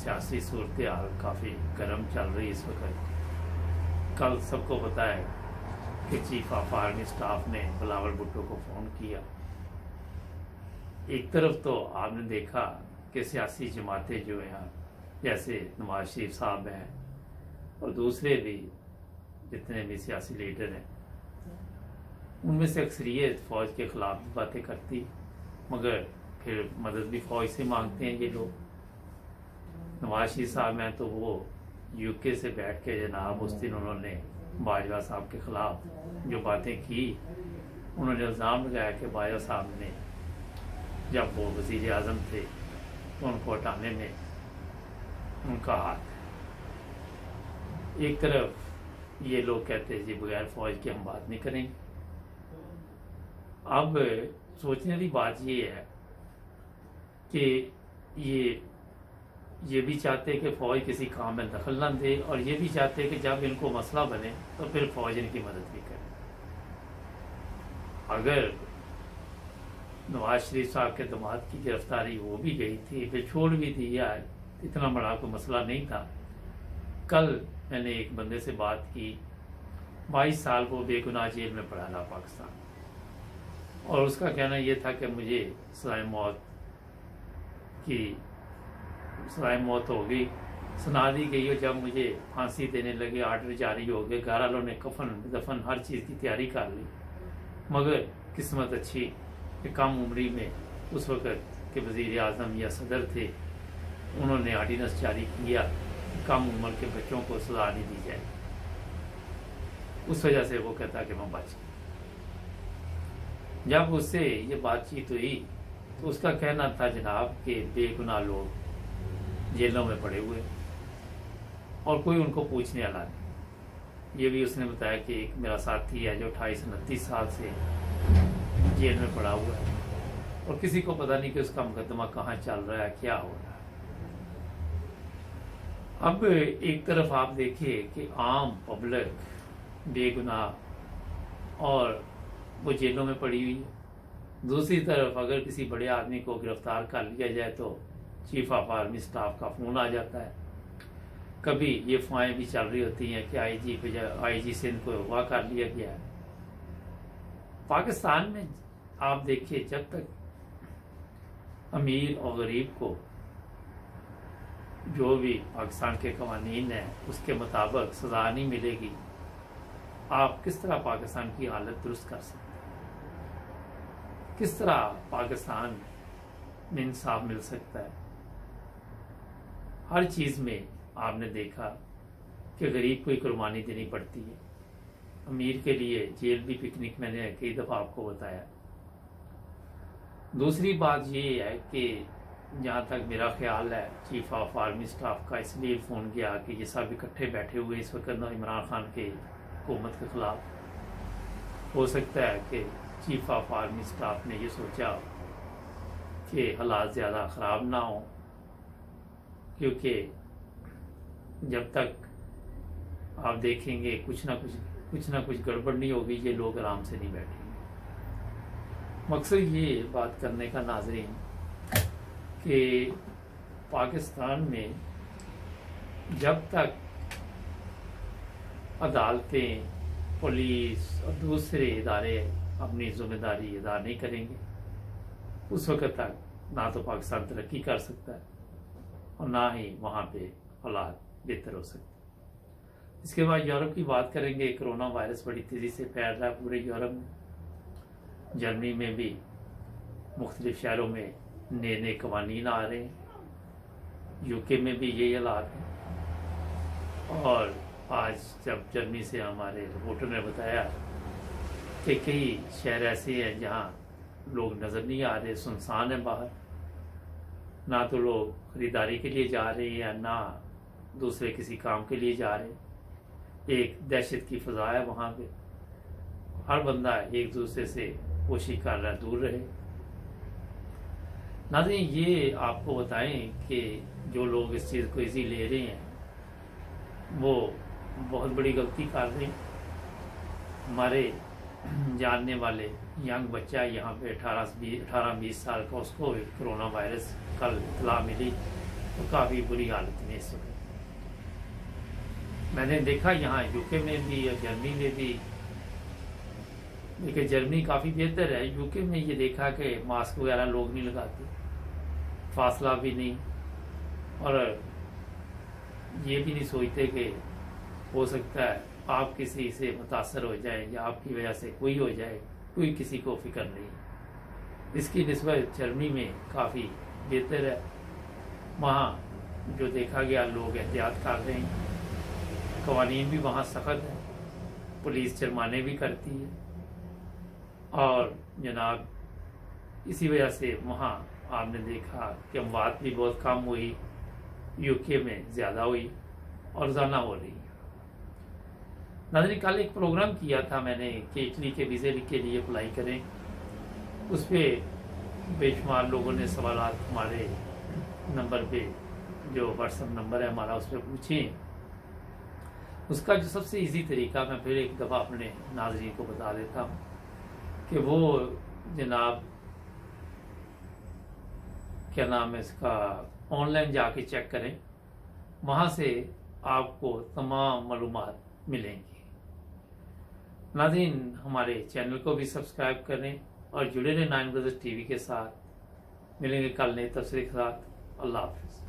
सियासी सूरत हाल काफ़ी गर्म चल रही है इस वक्त। कल सबको पता है कि चीफ ऑफ आर्मी स्टाफ ने बिलावल भुट्टो को फ़ोन किया। एक तरफ तो आपने देखा कि सियासी जमातें जो हैं जैसे नवाज शरीफ साहब हैं और दूसरे भी जितने भी सियासी लीडर हैं उनमें से अक्सरियत फ़ौज के ख़िलाफ़ बातें करती, मगर फिर मदद भी फ़ौज से मांगते हैं ये लोग। नवाज शरीफ साहब हैं तो वो यूके से बैठ के जनाब उस दिन उन्होंने बाजवा साहब के ख़िलाफ़ जो बातें की, उन्होंने इल्ज़ाम लगाया कि बाजवा साहब ने जब वो वज़ीर आज़म थे तो उनको हटाने में उनका हाथ है। एक तरफ ये लोग कहते हैं जी बगैर फ़ौज के हम बात नहीं करेंगे। अब सोचने की बात ये है कि ये भी चाहते कि फ़ौज किसी काम में दखल ना दे और ये भी चाहते कि जब इनको मसला बने तो फिर फ़ौज इनकी मदद भी करे। अगर नवाज शरीफ साहब के दामाद की गिरफ्तारी हो भी गई थी, फिर छोड़ भी दिया, इतना बड़ा कोई मसला नहीं था। कल मैंने एक बंदे से बात की, 22 साल वो बेगुनाह जेल में पड़ा था पाकिस्तान, और उसका कहना यह था कि मुझे सज़ाए मौत हो गई, सुना दी गई। और जब मुझे फांसी देने लगे, आर्डर जारी हो गए, घर वालों ने कफन दफन हर चीज़ की तैयारी कर ली, मगर किस्मत अच्छी कि कम उम्री में उस वक़्त के वज़ीर आज़म या सदर थे, उन्होंने आर्डिनेंस जारी किया कम उम्र के बच्चों को सजा नहीं दी जाए। उस वजह से वो कहता कि मैं बच गया। जब उससे ये बातचीत हुई तो उसका कहना था जनाब कि बेगुनाह लोग जेलों में पड़े हुए और कोई उनको पूछने वाला नहीं। ये भी उसने बताया कि एक मेरा साथी है जो 28-29 साल से जेल में पड़ा हुआ है और किसी को पता नहीं कि उसका मुकदमा कहाँ चल रहा है, क्या हो रहा है। अब एक तरफ आप देखिए कि आम पब्लिक बेगुनाह और वो जेलों में पड़ी हुई है। दूसरी तरफ अगर किसी बड़े आदमी को गिरफ्तार कर लिया जाए तो चीफ ऑफ आर्मी स्टाफ का फ़ोन आ जाता है। कभी ये अफवाहें भी चल रही होती हैं कि आईजी से इनको अगवा कर लिया गया है। पाकिस्तान में आप देखिए, जब तक अमीर और गरीब को जो भी पाकिस्तान के कवानीन हैं उसके मुताबिक सज़ा नहीं मिलेगी, आप किस तरह पाकिस्तान की हालत दुरुस्त कर सकते हैं? किस तरह पाकिस्तान में इंसाफ मिल सकता है? हर चीज़ में आपने देखा कि गरीब को ही कुर्बानी देनी पड़ती है। अमीर के लिए जेल भी पिकनिक, मैंने कई दफ़ा आपको बताया। दूसरी बात ये है कि जहाँ तक मेरा ख्याल है, चीफ ऑफ आर्मी स्टाफ का इसलिए फ़ोन किया कि ये सब इकट्ठे बैठे हुए इस वक्त इमरान खान के हुकूमत के ख़िलाफ़। हो सकता है कि चीफ ऑफ आर्मी स्टाफ ने ये सोचा कि हालात ज़्यादा ख़राब ना हो, क्योंकि जब तक आप देखेंगे कुछ ना कुछ गड़बड़ नहीं होगी, ये लोग आराम से नहीं बैठेंगे। मकसद ये बात करने का नाज़रीन कि पाकिस्तान में जब तक अदालतें, पुलिस और दूसरे इदारे अपनी जिम्मेदारी अदा नहीं करेंगे, उस वक़्त तक ना तो पाकिस्तान तरक्की कर सकता है और ना ही वहाँ पे हालात बेहतर हो सकते। इसके बाद यूरोप की बात करेंगे। कोरोना वायरस बड़ी तेज़ी से फैल रहा है पूरे यूरोप में। जर्मनी में भी मुख्तलिफ शहरों में नए नए कवानीन आ रहे हैं। यूके में भी यही हालात है। और आज जब जर्मनी से हमारे रिपोर्टर ने बताया कि कई शहर ऐसे हैं जहाँ लोग नज़र नहीं आ रहे, सुनसान है बाहर, ना तो लोग ख़रीदारी के लिए जा रहे हैं ना दूसरे किसी काम के लिए जा रहे। एक दहशत की फ़ज़ा है वहाँ पे, हर बंदा एक दूसरे से कोशिश कर रहा है दूर रहे। नाज़रीन, ये आपको बताएं कि जो लोग इस चीज़ को इजी ले रहे हैं वो बहुत बड़ी गलती कर रहे हैं। हमारे जानने वाले यंग बच्चा यहाँ पे 18-20 साल का, उसको कोरोना वायरस कल इतला मिली تو کافی بری حالت میں اس وقت میں نے دیکھا یہاں UK میں بھی اور جرمنی میں بھی، لیکن جرمنی کافی بہتر ہے. UK میں یہ دیکھا کہ ماسک وغیرہ لوگ نہیں لگاتے، فاصلہ بھی نہیں، اور یہ بھی نہیں سوچتے کہ ہو سکتا ہے آپ کسی سے متاثر ہو جائیں یا آپ کی وجہ سے کوئی ہو جائے، کوئی کسی کو فکر نہیں. اس کی نسبت جرمنی میں کافی بہتر ہے. وہاں جو دیکھا گیا لوگ احتیاط کر رہے ہیں، قوانین بھی وہاں سخت ہیں، پولیس جرمانے بھی کرتی ہے، اور جناب اسی وجہ سے وہاں آپ نے دیکھا کہ اموات بھی بہت کم ہوئی، UK میں زیادہ ہوئی اور روزانہ ہو رہی ہے. ناظرین، کل ایک پروگرام کیا تھا میں نے کہ اٹلی کے ویزے کے لیے اپلائی کریں. اس پہ بے شمار لوگوں نے سوالات ہمارے نمبر پہ، جو واٹس ایپ نمبر ہے ہمارا، اس پہ پوچھیں. اس کا جو سب سے ایزی طریقہ میں پھر ایک دفعہ اپنے ناظرین کو بتا دیتا ہوں کہ وہ جناب کیا نام ہے اس کا، آن لائن جا کے چیک کریں، وہاں سے آپ کو تمام معلومات ملیں گی. ناظرین، ہمارے چینل کو بھی سبسکرائب کریں اور جڑے رہیں 9 بردرز TV کے ساتھ. ملیں گے کل نئے تبصرے کے ساتھ. اللہ حافظ.